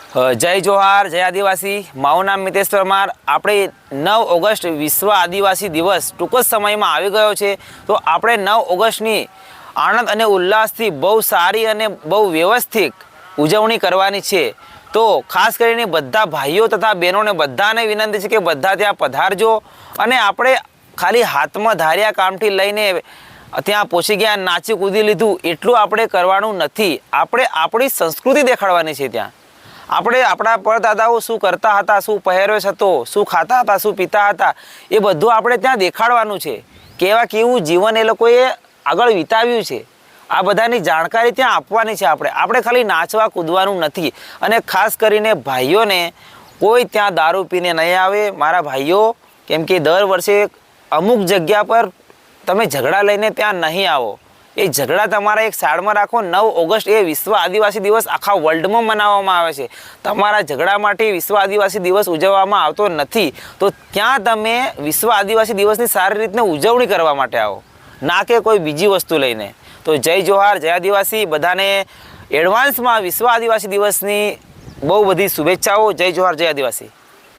જય જોહાર, જય આદિવાસી। મારું નામ મિતેશ પરમાર। આપણે 9 ઓગસ્ટ વિશ્વ આદિવાસી દિવસ ટૂંક જ સમયમાં આવી ગયો છે। તો આપણે 9 ઓગસ્ટની આનંદ અને ઉલ્લાસથી બહુ સારી અને બહુ વ્યવસ્થિત ઉજવણી કરવાની છે। તો ખાસ કરીને બધા ભાઈઓ તથા બહેનોને બધાને વિનંતી છે કે બધા ત્યાં પધારજો અને આપણે ખાલી હાથમાં ધાર્યા કામથી લઈને ત્યાં પહોંચી ગયા, નાચી કૂદી લીધું એટલું આપણે કરવાનું નથી। આપણે આપણી સંસ્કૃતિ દેખાડવાની છે। ત્યાં આપણે આપણા પરદાદાઓ શું કરતા હતા, શું પહેરવેશ હતો, શું ખાતા હતા, શું પીતા હતા, એ બધું આપણે ત્યાં દેખાડવાનું છે। કેવું જીવન એ લોકોએ આગળ વિતાવ્યું છે, આ બધાની જાણકારી ત્યાં આપવાની છે। આપણે ખાલી નાચવા કૂદવાનું નથી। અને ખાસ કરીને ભાઈઓને કોઈ ત્યાં દારૂ પીને નહીં આવે મારા ભાઈઓ, કેમ કે દર વર્ષે અમુક જગ્યા પર તમે ઝઘડા લઈને ત્યાં નહીં આવો। એ ઝઘડા તમારા એક સાઈડમાં રાખો। 9 ઓગસ્ટ એ વિશ્વ આદિવાસી દિવસ આખા વર્લ્ડમાં મનાવવામાં આવે છે। તમારા ઝઘડા માટે વિશ્વ આદિવાસી દિવસ ઉજવવામાં આવતો નથી। તો ત્યાં તમે વિશ્વ આદિવાસી દિવસની સારી રીતને ઉજવણી કરવા માટે આવો, ના કે કોઈ બીજી વસ્તુ લઈને। તો જય જોહાર, જય આદિવાસી। બધાને એડવાન્સમાં વિશ્વ આદિવાસી દિવસની બહુ બધી શુભેચ્છાઓ। જય જોહાર, જય આદિવાસી।